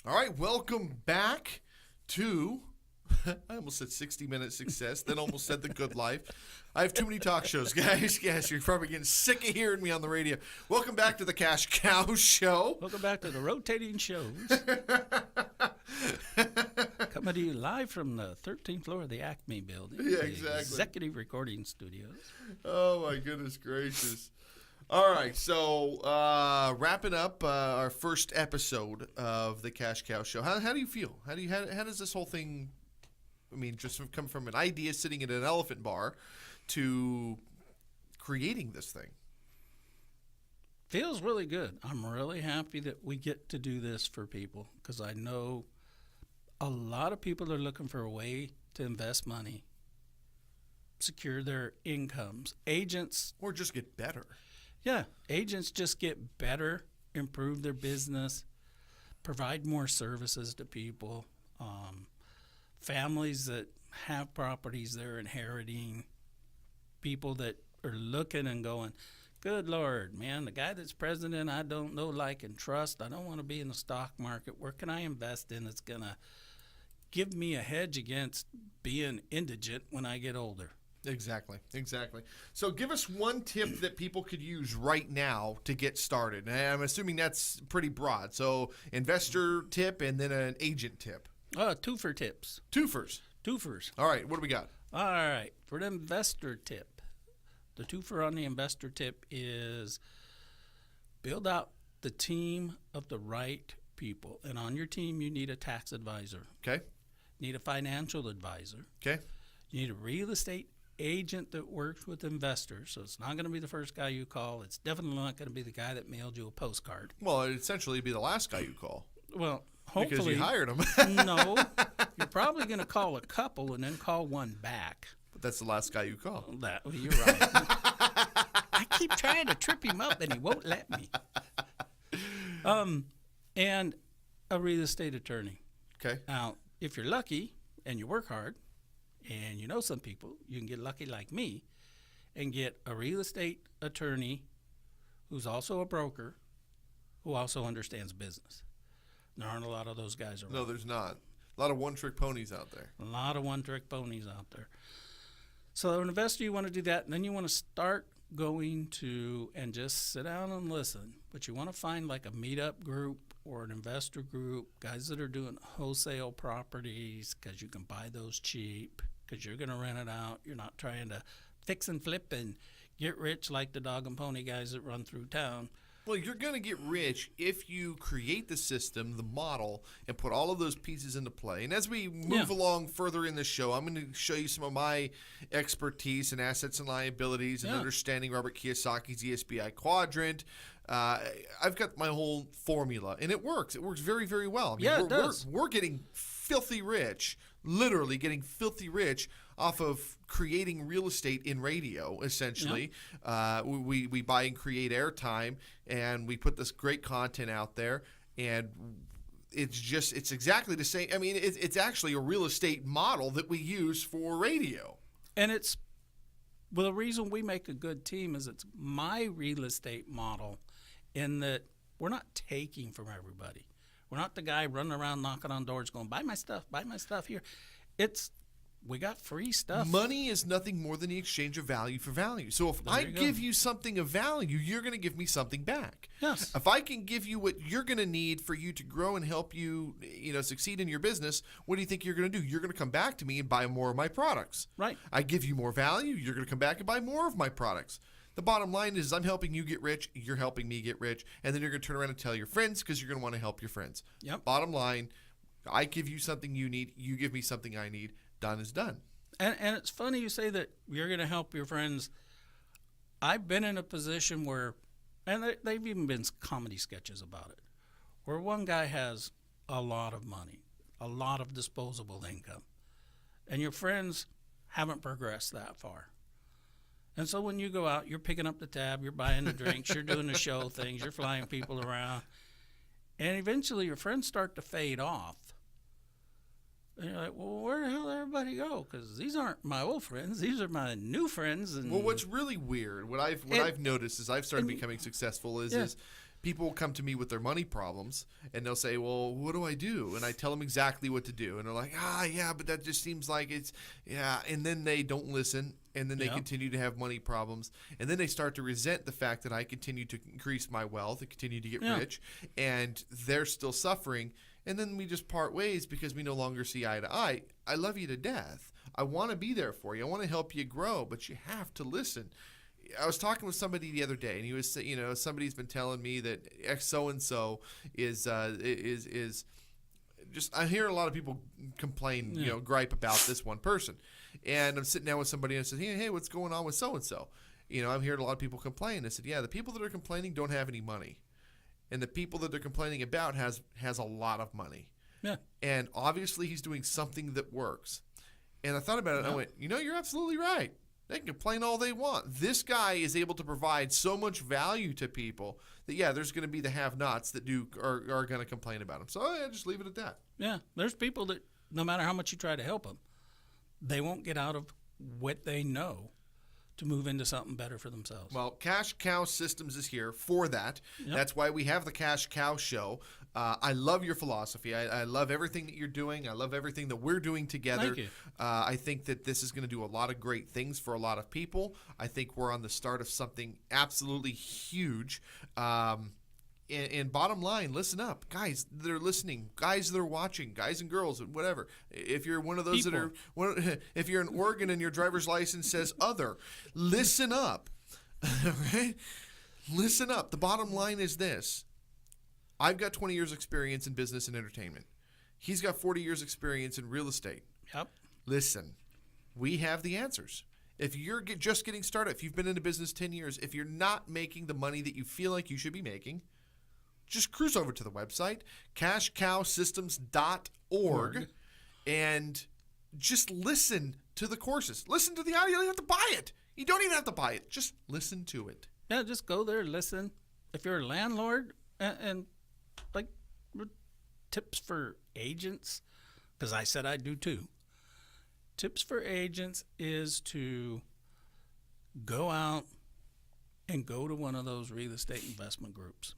All right, welcome back to, I almost said 60 Minute Success, then almost said The Good Life. I have too many talk shows, guys. Yes, you're probably getting sick of hearing me on the radio. Welcome back to the Cash Cow Show. Welcome back to the rotating shows. Coming to you live from the 13th floor of the Acme building. Yeah, the exactly. Executive Recording Studios. Oh, my goodness gracious. All right, so wrapping up our first episode of the Cash Cow Show. How do you feel? How does this whole thing, I mean, just come from an idea sitting at an elephant bar to creating this thing? Feels really good. I'm really happy that we get to do this for people because I know a lot of people are looking for a way to invest money, secure their incomes. Agents, Or just get better. yeah, agents just get better, improve their business, provide more services to people. Families that have properties they're inheriting, people that are looking and going, good Lord, man, the guy that's president I don't know, like, and trust. I don't want to be in the stock market. Where can I invest in that's going to give me a hedge against being indigent when I get older? Exactly. So give us one tip that people could use right now to get started. And I'm assuming that's pretty broad. So investor tip and then an agent tip. Twofer tips. Twofers. All right, what do we got? All right, for the investor tip, the twofer on the investor tip is build out the team of the right people. And on your team, you need a tax advisor. Okay. You need a financial advisor. Okay. You need a real estate agent that works with investors. So it's not going to be the first guy you call. It's definitely not going to be the guy that mailed you a postcard. Well, it'd essentially be the last guy you call. Well, hopefully. Because you hired him. No. You're probably going to call a couple and then call one back. But that's the last guy you call. You're right. I keep trying to trip him up and he won't let me. And a real estate attorney. Okay. Now, if you're lucky and you work hard and you know some people, you can get lucky like me and get a real estate attorney who's also a broker who also understands business. There aren't a lot of those guys around. No, there's not. A lot of one-trick ponies out there. A lot of one-trick ponies out there. So an investor, you want to do that, and then you want to start going to and just sit down and listen. But you want to find like a meetup group or an investor group, guys that are doing wholesale properties because you can buy those cheap because you're going to rent it out. You're not trying to fix and flip and get rich like the dog and pony guys that run through town. Well, you're going to get rich if you create the system, the model, and put all of those pieces into play. And as we move along further in the show, I'm going to show you some of my expertise in assets and liabilities and understanding Robert Kiyosaki's ESBI quadrant. I've got my whole formula, and it works. It works very, very well. I mean, it does. We're getting filthy rich, literally getting filthy rich off of creating real estate in radio, essentially. We buy and create airtime, and we put this great content out there, and it's exactly the same. I mean, it's actually a real estate model that we use for radio. And the reason we make a good team is it's my real estate model in that we're not taking from everybody. We're not the guy running around knocking on doors going, buy my stuff here. We got free stuff. Money is nothing more than the exchange of value for value. So if I give you something of value, you're going to give me something back. Yes. If I can give you what you're going to need for you to grow and help you, succeed in your business, what do you think you're going to do? You're going to come back to me and buy more of my products. Right. I give you more value, you're going to come back and buy more of my products. The bottom line is I'm helping you get rich, you're helping me get rich, and then you're going to turn around and tell your friends because you're going to want to help your friends. Yep. Bottom line, I give you something you need, you give me something I need. Done is done. And it's funny you say that you're going to help your friends. I've been in a position where, and they've even been comedy sketches about it, where one guy has a lot of money, a lot of disposable income, and your friends haven't progressed that far. And so when you go out, you're picking up the tab, you're buying the drinks, you're doing the show things, you're flying people around, and eventually your friends start to fade off. And you're like, well, where the hell did everybody go? Because these aren't my old friends; these are my new friends. And well, what's really weird, what I've noticed as I've started becoming successful is people will come to me with their money problems, and they'll say, well, what do I do? And I tell them exactly what to do. And they're like, yeah, but that just seems like it's, yeah. And then they don't listen, and then they continue to have money problems. And then they start to resent the fact that I continue to increase my wealth and continue to get rich, and they're still suffering. And then we just part ways because we no longer see eye to eye. I love you to death. I want to be there for you. I want to help you grow, but you have to listen. I was talking with somebody the other day, and he was, somebody's been telling me that X so and so is just. I hear a lot of people complain, gripe about this one person, and I'm sitting down with somebody and I said, hey, what's going on with so and so? I'm hearing a lot of people complain. I said, yeah, the people that are complaining don't have any money, and the people that they're complaining about has a lot of money. Yeah, and obviously he's doing something that works. And I thought about it, and I went, you're absolutely right. They can complain all they want. This guy is able to provide so much value to people that, there's going to be the have-nots that are going to complain about him. So just leave it at that. Yeah, there's people that no matter how much you try to help them, they won't get out of what they know to move into something better for themselves. Well, Cash Cow Systems is here for that. Yep. That's why we have the Cash Cow Show. I love your philosophy. I love everything that you're doing. I love everything that we're doing together. Thank you. I think that this is going to do a lot of great things for a lot of people. I think we're on the start of something absolutely huge. And bottom line, listen up. Guys that are listening, guys that are watching, guys and girls, whatever. If you're one of those people. If you're in Oregon and your driver's license says other, listen up. All right? Listen up. The bottom line is this. I've got 20 years experience in business and entertainment. He's got 40 years experience in real estate. Yep. Listen, we have the answers. If you're just getting started, if you've been into business 10 years, if you're not making the money that you feel like you should be making, just cruise over to the website, cashcowsystems.org, and just listen to the courses. Listen to the audio. You don't have to buy it. You don't even have to buy it. Just listen to it. Yeah, just go there, listen. If you're a landlord and like tips for agents, because I said I do too. Tips for agents is to go out and go to one of those real estate investment groups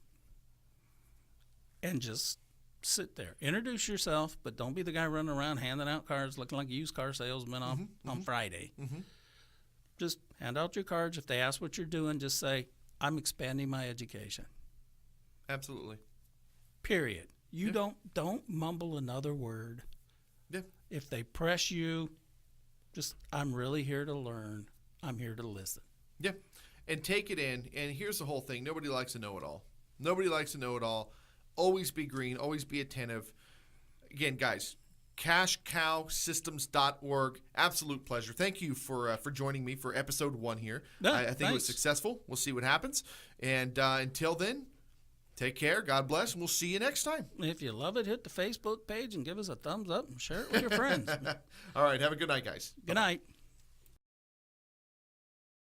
and just sit there. Introduce yourself, but don't be the guy running around handing out cards looking like a used car salesman on Friday. Mm-hmm. Just hand out your cards. If they ask what you're doing, just say, I'm expanding my education. Absolutely. Period. You don't mumble another word. Yeah. If they press you, just, I'm really here to learn. I'm here to listen. Yeah. And take it in. And here's the whole thing. Nobody likes to know it all. Nobody likes to know it all. Always be green. Always be attentive. Again, guys, cashcowsystems.org. Absolute pleasure. Thank you for joining me for episode 1 here. Yeah, I think it was successful. We'll see what happens. And until then, take care. God bless. And we'll see you next time. If you love it, hit the Facebook page and give us a thumbs up and share it with your friends. All right. Have a good night, guys. Good night.